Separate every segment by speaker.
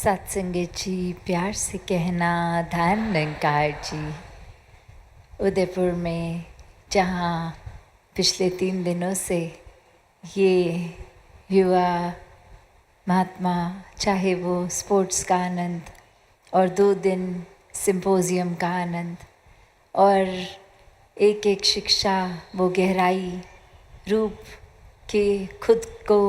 Speaker 1: सत्संगत जी, प्यार से कहना ध्यान निरंकार जी। उदयपुर में जहाँ पिछले 3 दिनों से ये युवा महात्मा, चाहे वो स्पोर्ट्स का आनंद और 2 दिन सिंपोजियम का आनंद और एक एक शिक्षा, वो गहराई रूप के खुद को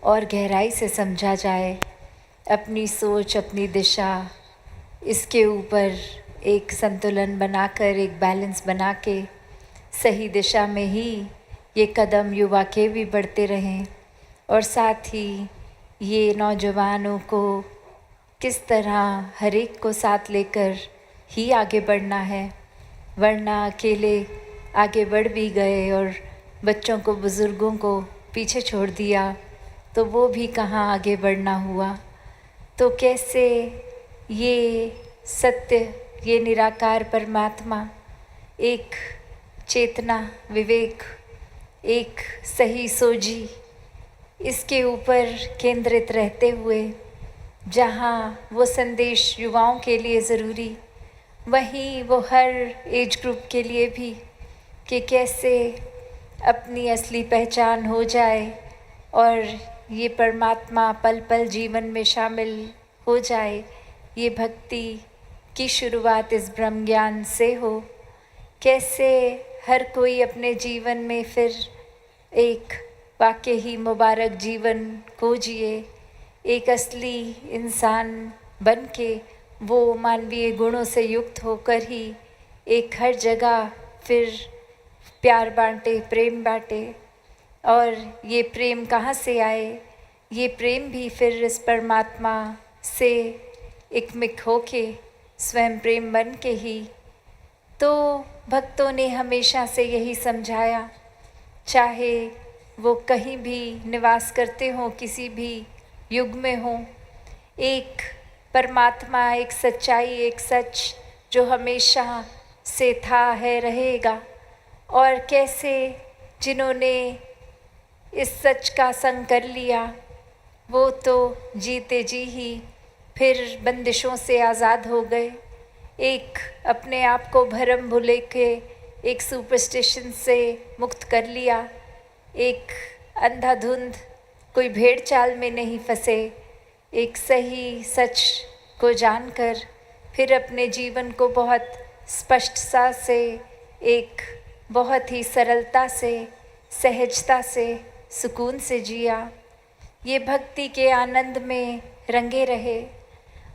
Speaker 1: और गहराई से समझा जाए, अपनी सोच, अपनी दिशा, इसके ऊपर एक संतुलन बनाकर, एक बैलेंस बना के सही दिशा में ही ये कदम युवा के भी बढ़ते रहें और साथ ही ये नौजवानों को किस तरह हर एक को साथ लेकर ही आगे बढ़ना है, वरना अकेले आगे बढ़ भी गए और बच्चों को, बुज़ुर्गों को पीछे छोड़ दिया तो वो भी कहाँ आगे बढ़ना हुआ। तो कैसे ये सत्य, ये निराकार परमात्मा, एक चेतना, विवेक, एक सही सोझी, इसके ऊपर केंद्रित रहते हुए जहाँ वो संदेश युवाओं के लिए ज़रूरी, वहीं वो हर एज ग्रुप के लिए भी कि कैसे अपनी असली पहचान हो जाए और ये परमात्मा पल पल जीवन में शामिल हो जाए। ये भक्ति की शुरुआत इस ब्रह्म ज्ञान से हो। कैसे हर कोई अपने जीवन में फिर एक वाकई ही मुबारक जीवन को जिए, एक असली इंसान बन के वो मानवीय गुणों से युक्त होकर ही एक हर जगह फिर प्यार बांटे, प्रेम बांटे। और ये प्रेम कहाँ से आए? ये प्रेम भी फिर इस परमात्मा से एकमिक होके स्वयं प्रेम बन के ही। तो भक्तों ने हमेशा से यही समझाया, चाहे वो कहीं भी निवास करते हों, किसी भी युग में हों, एक परमात्मा, एक सच्चाई, एक सच जो हमेशा से था, है, रहेगा। और कैसे जिन्होंने इस सच का संग कर लिया, वो तो जीते जी ही फिर बंदिशों से आज़ाद हो गए। एक अपने आप को भरम भुले के एक सुपरस्टिशन से मुक्त कर लिया, एक अंधाधुंध कोई भेड़ चाल में नहीं फंसे, एक सही सच को जानकर फिर अपने जीवन को बहुत स्पष्टता से, एक बहुत ही सरलता से, सहजता से, सुकून से जिया। ये भक्ति के आनंद में रंगे रहे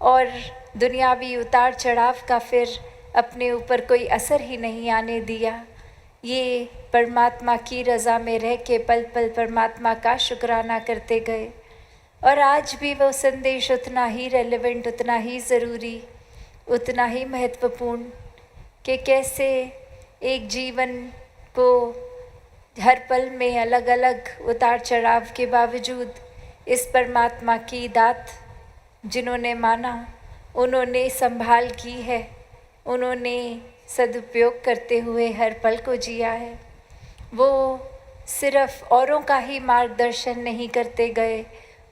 Speaker 1: और दुनियावी उतार चढ़ाव का फिर अपने ऊपर कोई असर ही नहीं आने दिया। ये परमात्मा की रज़ा में रह के पल पल परमात्मा का शुक्राना करते गए। और आज भी वो संदेश उतना ही रेलेवेंट, उतना ही ज़रूरी, उतना ही महत्वपूर्ण कि कैसे एक जीवन को हर पल में अलग अलग उतार चढ़ाव के बावजूद इस परमात्मा की दात जिन्होंने माना, उन्होंने संभाल की है, उन्होंने सदुपयोग करते हुए हर पल को जिया है। वो सिर्फ औरों का ही मार्गदर्शन नहीं करते गए,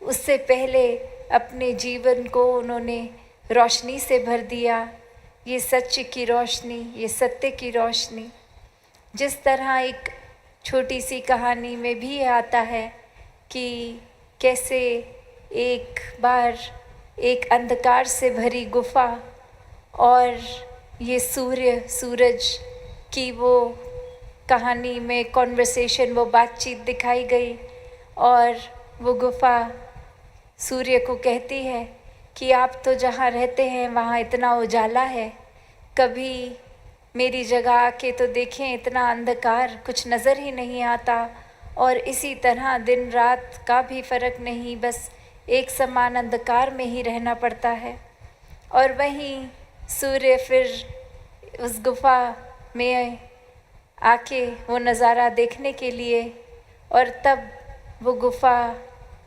Speaker 1: उससे पहले अपने जीवन को उन्होंने रोशनी से भर दिया। ये सच्ची की रोशनी, ये सत्य की रोशनी। जिस तरह एक छोटी सी कहानी में भी आता है कि कैसे एक बार एक अंधकार से भरी गुफा और ये सूरज की वो कहानी में कॉन्वर्सेशन, वो बातचीत दिखाई गई और वो गुफा सूर्य को कहती है कि आप तो जहाँ रहते हैं वहाँ इतना उजाला है, कभी मेरी जगह आके तो देखें, इतना अंधकार, कुछ नज़र ही नहीं आता। और इसी तरह दिन रात का भी फ़र्क नहीं, बस एक समान अंधकार में ही रहना पड़ता है। और वहीं सूर्य फिर उस गुफा में आके वो नज़ारा देखने के लिए, और तब वो गुफा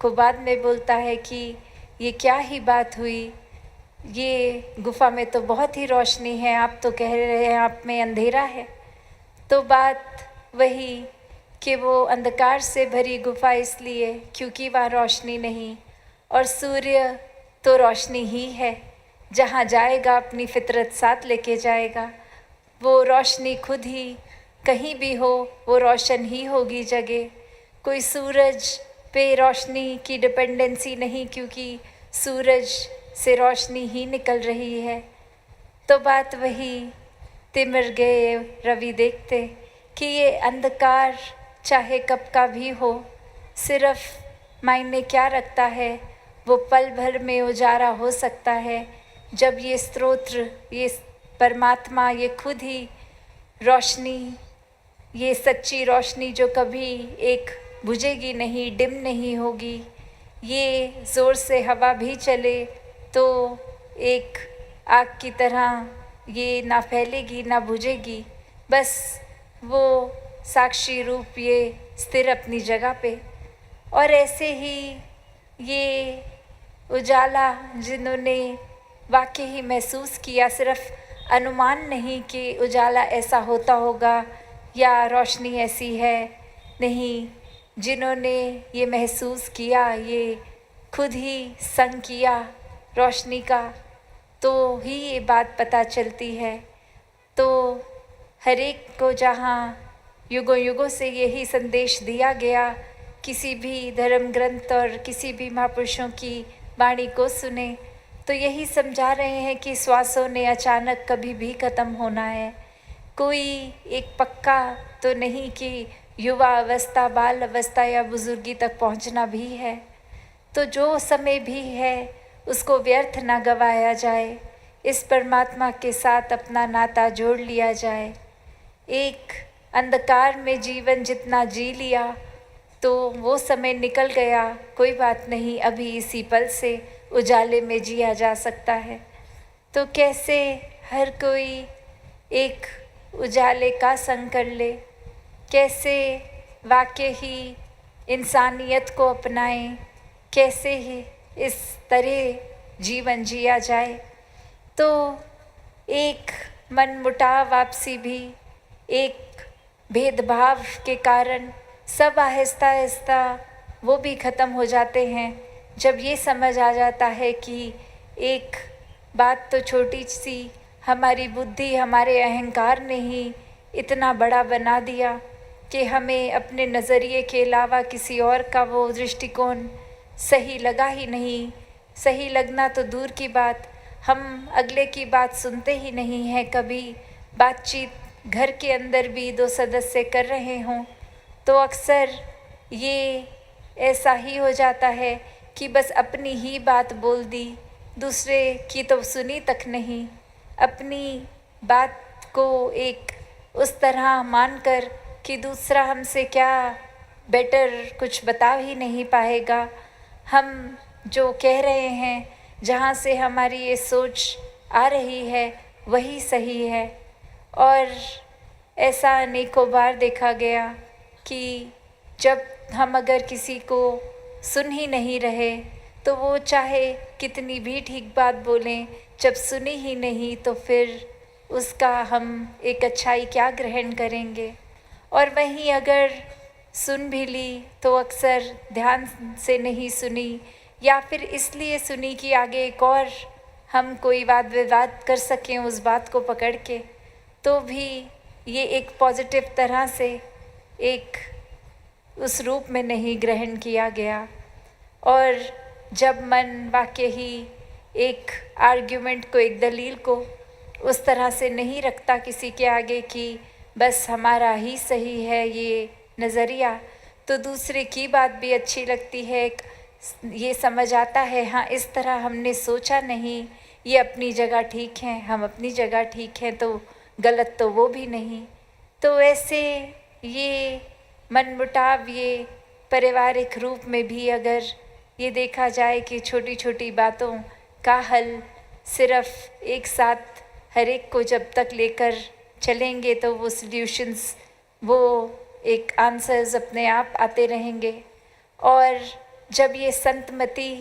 Speaker 1: को बाद में बोलता है कि ये क्या ही बात हुई, ये गुफा में तो बहुत ही रोशनी है, आप तो कह रहे हैं आप में अंधेरा है। तो बात वही कि वो अंधकार से भरी गुफा इसलिए क्योंकि वहाँ रोशनी नहीं, और सूर्य तो रोशनी ही है। जहाँ जाएगा अपनी फितरत साथ लेके जाएगा। वो रोशनी खुद ही कहीं भी हो वो रोशन ही होगी जगह। कोई सूरज पे रोशनी की डिपेंडेंसी नहीं, क्योंकि सूरज से रोशनी ही निकल रही है। तो बात वही तिमिर गए रवि देखते कि ये अंधकार चाहे कब का भी हो, सिर्फ मायने क्या रखता है, वो पल भर में उजारा हो सकता है जब ये स्तोत्र, ये परमात्मा, ये खुद ही रोशनी, ये सच्ची रोशनी जो कभी एक बुझेगी नहीं, डिम नहीं होगी। ये ज़ोर से हवा भी चले तो एक आग की तरह ये ना फैलेगी ना बुझेगी, बस वो साक्षी रूप ये स्थिर अपनी जगह पे। और ऐसे ही ये उजाला जिन्होंने वाकई ही महसूस किया, सिर्फ अनुमान नहीं कि उजाला ऐसा होता होगा या रोशनी ऐसी है, नहीं, जिन्होंने ये महसूस किया, ये खुद ही संग किया रोशनी का, तो ही ये बात पता चलती है। तो हर एक को जहाँ युगों युगों से यही संदेश दिया गया, किसी भी धर्म ग्रंथ और किसी भी महापुरुषों की वाणी को सुने तो यही समझा रहे हैं कि श्वासों ने अचानक कभी भी ख़त्म होना है। कोई एक पक्का तो नहीं कि युवा अवस्था, बाल अवस्था या बुजुर्गी तक पहुंचना भी है। तो जो समय भी है उसको व्यर्थ ना गवाया जाए, इस परमात्मा के साथ अपना नाता जोड़ लिया जाए। एक अंधकार में जीवन जितना जी लिया तो वो समय निकल गया, कोई बात नहीं, अभी इसी पल से उजाले में जिया जा सकता है। तो कैसे हर कोई एक उजाले का संग कर ले, कैसे वाकई ही इंसानियत को अपनाएं, कैसे ही इस तरह जीवन जिया जाए। तो एक मनमुटाव आपसी भी, एक भेदभाव के कारण सब आहिस्ता आहिस्ता वो भी ख़त्म हो जाते हैं जब ये समझ आ जाता है कि एक बात तो छोटी सी हमारी बुद्धि, हमारे अहंकार ने ही इतना बड़ा बना दिया कि हमें अपने नज़रिए के अलावा किसी और का वो दृष्टिकोण सही लगा ही नहीं। सही लगना तो दूर की बात, हम अगले की बात सुनते ही नहीं हैं। कभी बातचीत घर के अंदर भी दो सदस्य कर रहे हों तो अक्सर ये ऐसा ही हो जाता है कि बस अपनी ही बात बोल दी, दूसरे की तो सुनी तक नहीं। अपनी बात को एक उस तरह मानकर कि दूसरा हमसे क्या बेटर कुछ बता ही नहीं पाएगा। हम जो कह रहे हैं, जहाँ से हमारी ये सोच आ रही है वही सही है। और ऐसा अनेकों बार देखा गया कि जब हम अगर किसी को सुन ही नहीं रहे तो वो चाहे कितनी भी ठीक बात बोलें, जब सुनी ही नहीं तो फिर उसका हम एक अच्छाई क्या ग्रहण करेंगे। और वहीं अगर सुन भी ली तो अक्सर ध्यान से नहीं सुनी, या फिर इसलिए सुनी कि आगे एक और हम कोई वाद विवाद कर सकें उस बात को पकड़ के, तो भी ये एक पॉजिटिव तरह से एक उस रूप में नहीं ग्रहण किया गया। और जब मन वाकई ही एक आर्ग्यूमेंट को, एक दलील को उस तरह से नहीं रखता किसी के आगे कि बस हमारा ही सही है ये नज़रिया, तो दूसरे की बात भी अच्छी लगती है। ये समझ आता है हाँ इस तरह हमने सोचा नहीं, ये अपनी जगह ठीक है, हम अपनी जगह ठीक हैं, तो गलत तो वो भी नहीं। तो ऐसे ये मनमुटाव, ये पारिवारिक रूप में भी अगर ये देखा जाए कि छोटी छोटी बातों का हल सिर्फ एक साथ हर एक को जब तक लेकर चलेंगे तो वो सॉल्यूशंस, वो एक आंसर्स अपने आप आते रहेंगे। और जब ये संतमति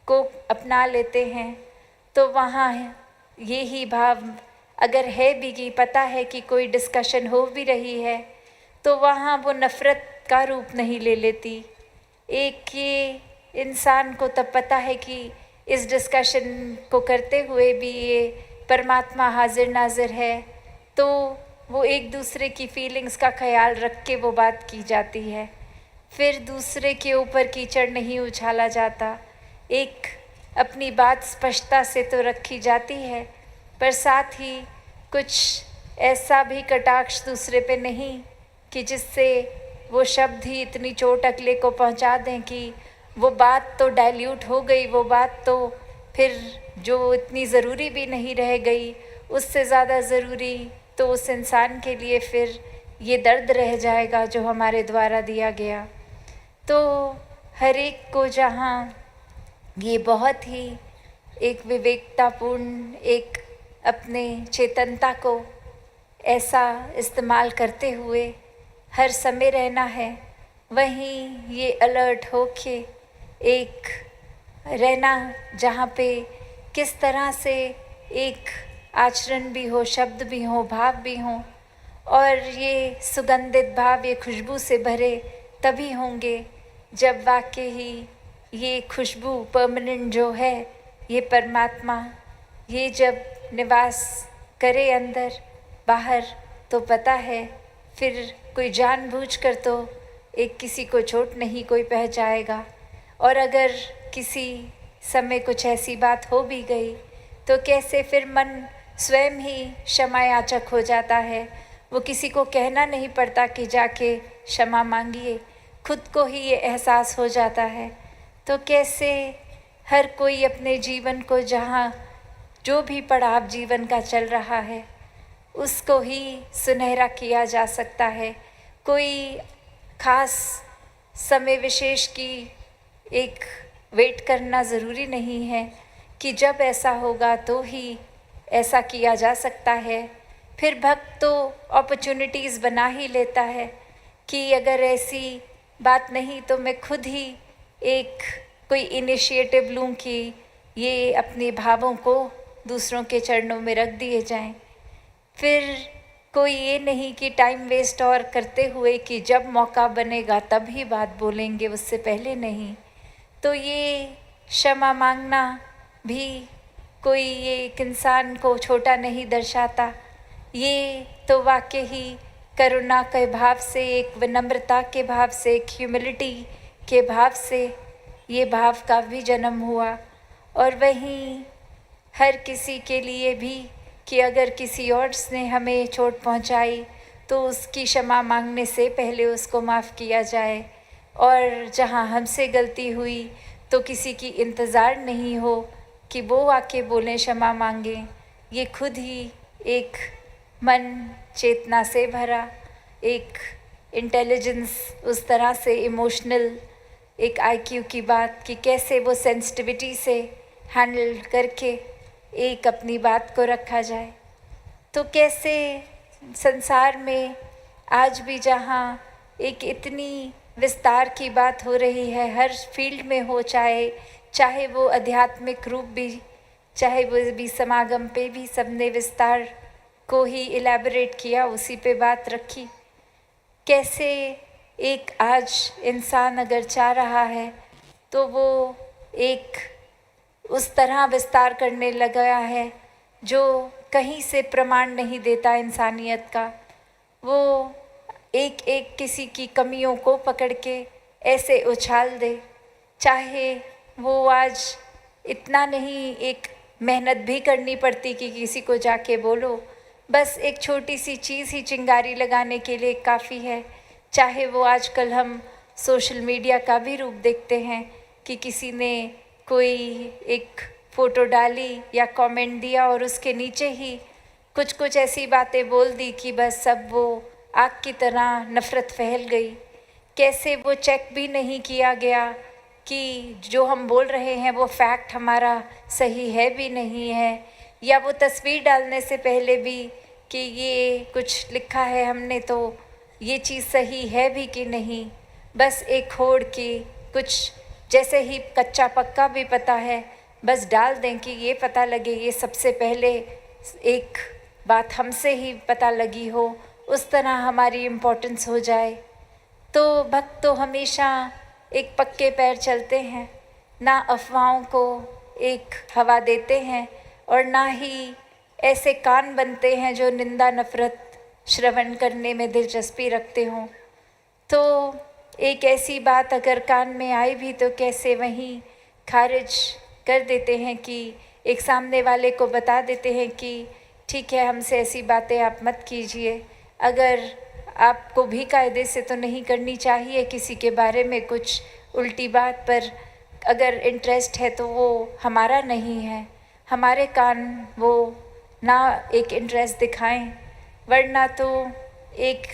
Speaker 1: को अपना लेते हैं तो वहाँ ये ही भाव अगर है भी कि पता है कि कोई डिस्कशन हो भी रही है तो वहाँ वो नफ़रत का रूप नहीं ले लेती। एक ये इंसान को तब पता है कि इस डिस्कशन को करते हुए भी ये परमात्मा हाजिर नाजिर है, तो वो एक दूसरे की फीलिंग्स का ख्याल रख के वो बात की जाती है। फिर दूसरे के ऊपर कीचड़ नहीं उछाला जाता। एक अपनी बात स्पष्टता से तो रखी जाती है, पर साथ ही कुछ ऐसा भी कटाक्ष दूसरे पे नहीं कि जिससे वो शब्द ही इतनी चोट अगले को पहुंचा दें कि वो बात तो डाइल्यूट हो गई, वो बात तो फिर जो इतनी ज़रूरी भी नहीं रह गई, उससे ज़्यादा ज़रूरी तो उस इंसान के लिए फिर ये दर्द रह जाएगा जो हमारे द्वारा दिया गया। तो हर एक को जहाँ ये बहुत ही एक विवेकतापूर्ण, एक अपने चेतनता को ऐसा इस्तेमाल करते हुए हर समय रहना है, वहीं ये अलर्ट होके एक रहना जहाँ पे किस तरह से एक आचरण भी हो, शब्द भी हो, भाव भी हों, और ये सुगंधित भाव, ये खुशबू से भरे तभी होंगे जब वाकई ही ये खुशबू परमानेंट जो है, ये परमात्मा ये जब निवास करे अंदर बाहर, तो पता है फिर कोई जानबूझकर तो एक किसी को चोट नहीं कोई पहुंचाएगा। और अगर किसी समय कुछ ऐसी बात हो भी गई तो कैसे फिर मन स्वयं ही क्षमा याचक हो जाता है। वो किसी को कहना नहीं पड़ता कि जाके क्षमा मांगिए, खुद को ही ये एहसास हो जाता है। तो कैसे हर कोई अपने जीवन को, जहाँ जो भी पड़ाव जीवन का चल रहा है, उसको ही सुनहरा किया जा सकता है। कोई ख़ास समय विशेष की एक वेट करना ज़रूरी नहीं है कि जब ऐसा होगा तो ही ऐसा किया जा सकता है। फिर भक्त तो अपॉर्चुनिटीज़ बना ही लेता है कि अगर ऐसी बात नहीं तो मैं खुद ही एक कोई इनिशिएटिव लूँ कि ये अपने भावों को दूसरों के चरणों में रख दिए जाएं। फिर कोई ये नहीं कि टाइम वेस्ट और करते हुए कि जब मौका बनेगा तब ही बात बोलेंगे, उससे पहले नहीं। तो ये क्षमा मांगना भी कोई ये एक इंसान को छोटा नहीं दर्शाता, ये तो वाकई ही करुणा के भाव से, एक विनम्रता के भाव से, एक ह्यूमिलिटी के भाव से ये भाव का भी जन्म हुआ। और वहीं हर किसी के लिए भी कि अगर किसी और ने हमें चोट पहुंचाई तो उसकी क्षमा मांगने से पहले उसको माफ़ किया जाए, और जहां हमसे गलती हुई तो किसी की इंतज़ार नहीं हो कि वो आके बोलें क्षमा मांगें। ये खुद ही एक मन चेतना से भरा, एक इंटेलिजेंस, उस तरह से इमोशनल एक आईक्यू की बात कि कैसे वो सेंसिटिविटी से हैंडल करके एक अपनी बात को रखा जाए। तो कैसे संसार में आज भी जहाँ एक इतनी विस्तार की बात हो रही है, हर फील्ड में हो, चाहे वो आध्यात्मिक रूप भी, चाहे वो भी समागम पे भी सबने विस्तार को ही इलेबोरेट किया, उसी पे बात रखी। कैसे एक आज इंसान अगर चाह रहा है तो वो एक उस तरह विस्तार करने लगा है जो कहीं से प्रमाण नहीं देता इंसानियत का। वो एक एक किसी की कमियों को पकड़ के ऐसे उछाल दे, चाहे वो आज इतना नहीं एक मेहनत भी करनी पड़ती कि किसी को जाके बोलो, बस एक छोटी सी चीज़ ही चिंगारी लगाने के लिए काफ़ी है। चाहे वो आजकल हम सोशल मीडिया का भी रूप देखते हैं कि किसी ने कोई एक फ़ोटो डाली या कमेंट दिया और उसके नीचे ही कुछ ऐसी बातें बोल दी कि बस सब वो आग की तरह नफ़रत फैल गई। कैसे वो चेक भी नहीं किया गया कि जो हम बोल रहे हैं वो फैक्ट हमारा सही है भी नहीं है, या वो तस्वीर डालने से पहले भी कि ये कुछ लिखा है हमने तो ये चीज़ सही है भी कि नहीं। बस एक होड़ की कुछ जैसे ही कच्चा पक्का भी पता है, बस डाल दें कि ये पता लगे, ये सबसे पहले एक बात हमसे ही पता लगी हो, उस तरह हमारी इम्पोर्टेंस हो जाए। तो भक्त तो हमेशा एक पक्के पैर चलते हैं, ना अफवाहों को एक हवा देते हैं और ना ही ऐसे कान बनते हैं जो निंदा नफरत श्रवण करने में दिलचस्पी रखते हों। तो एक ऐसी बात अगर कान में आई भी तो कैसे वहीं खारिज कर देते हैं कि एक सामने वाले को बता देते हैं कि ठीक है, हमसे ऐसी बातें आप मत कीजिए। अगर आपको भी कायदे से तो नहीं करनी चाहिए किसी के बारे में कुछ उल्टी बात, पर अगर इंटरेस्ट है तो वो हमारा नहीं है। हमारे कान वो ना एक इंटरेस्ट दिखाएं, वरना तो एक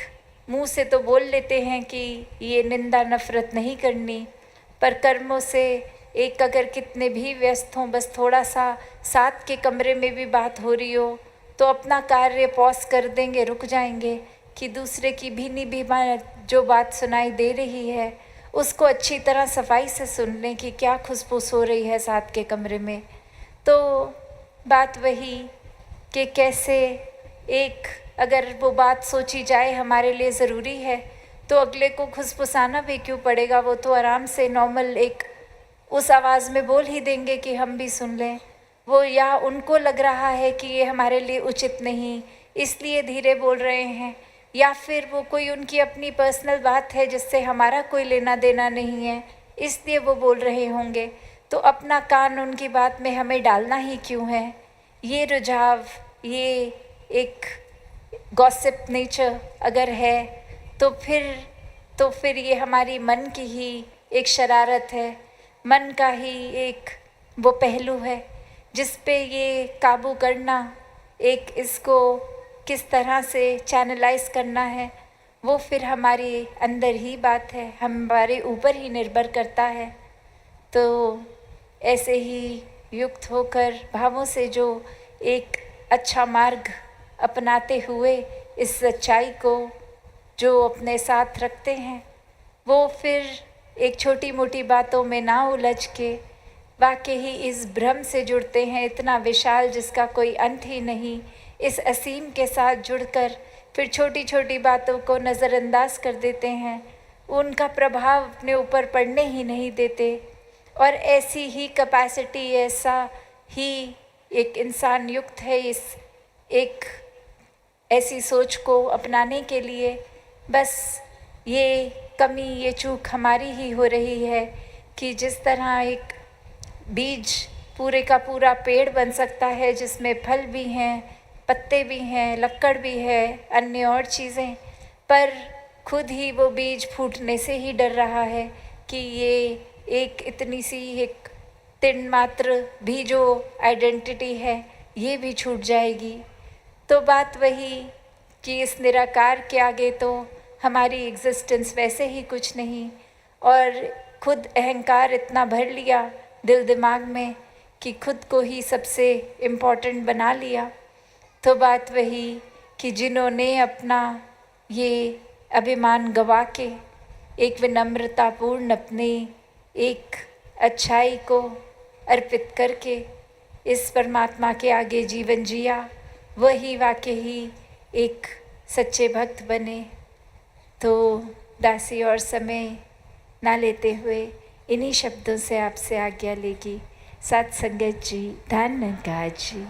Speaker 1: मुंह से तो बोल लेते हैं कि ये निंदा नफरत नहीं करनी, पर कर्मों से एक अगर कितने भी व्यस्त हों, बस थोड़ा सा साथ के कमरे में भी बात हो रही हो तो अपना कार्य पॉज कर देंगे, रुक जाएंगे कि दूसरे की भीनी भी जो बात सुनाई दे रही है उसको अच्छी तरह सफाई से सुन लें कि क्या खुशबूस हो रही है साथ के कमरे में। तो बात वही कि कैसे एक अगर वो बात सोची जाए हमारे लिए ज़रूरी है तो अगले को खुशफुसाना भी क्यों पड़ेगा, वो तो आराम से नॉर्मल एक उस आवाज़ में बोल ही देंगे कि हम भी सुन लें। वो या उनको लग रहा है कि ये हमारे लिए उचित नहीं इसलिए धीरे बोल रहे हैं, या फिर वो कोई उनकी अपनी पर्सनल बात है जिससे हमारा कोई लेना देना नहीं है इसलिए वो बोल रहे होंगे। तो अपना कान उनकी बात में हमें डालना ही क्यों है। ये रुझाव, ये एक गॉसिप नेचर अगर है तो फिर ये हमारी मन की ही एक शरारत है, मन का ही एक वो पहलू है जिस पे ये काबू करना, एक इसको किस तरह से चैनलाइज करना है वो फिर हमारे अंदर ही बात है, हमारे ऊपर ही निर्भर करता है। तो ऐसे ही युक्त होकर भावों से जो एक अच्छा मार्ग अपनाते हुए इस सच्चाई को जो अपने साथ रखते हैं वो फिर एक छोटी मोटी बातों में ना उलझ के वाकई ही इस भ्रम से जुड़ते हैं इतना विशाल जिसका कोई अंत ही नहीं, इस असीम के साथ जुड़कर फिर छोटी छोटी बातों को नज़रअंदाज कर देते हैं, उनका प्रभाव अपने ऊपर पड़ने ही नहीं देते। और ऐसी ही कैपेसिटी, ऐसा ही एक इंसान युक्त है इस एक ऐसी सोच को अपनाने के लिए। बस ये कमी, ये चूक हमारी ही हो रही है कि जिस तरह एक बीज पूरे का पूरा पेड़ बन सकता है जिसमें फल भी हैं, पत्ते भी हैं, लक्कड़ भी है, अन्य और चीज़ें, पर खुद ही वो बीज फूटने से ही डर रहा है कि ये एक इतनी सी एक तिन मात्र भी जो आइडेंटिटी है ये भी छूट जाएगी। तो बात वही कि इस निराकार के आगे तो हमारी एग्जिस्टेंस वैसे ही कुछ नहीं, और खुद अहंकार इतना भर लिया दिल दिमाग में कि खुद को ही सबसे इम्पोर्टेंट बना लिया। तो बात वही कि जिन्होंने अपना ये अभिमान गवा के एक विनम्रतापूर्ण अपने एक अच्छाई को अर्पित करके इस परमात्मा के आगे जीवन जिया, वही वाकई ही एक सच्चे भक्त बने। तो दासी और समय ना लेते हुए इन्हीं शब्दों से आपसे आज्ञा लेगी। सत्संगत जी, धन्यवाद जी।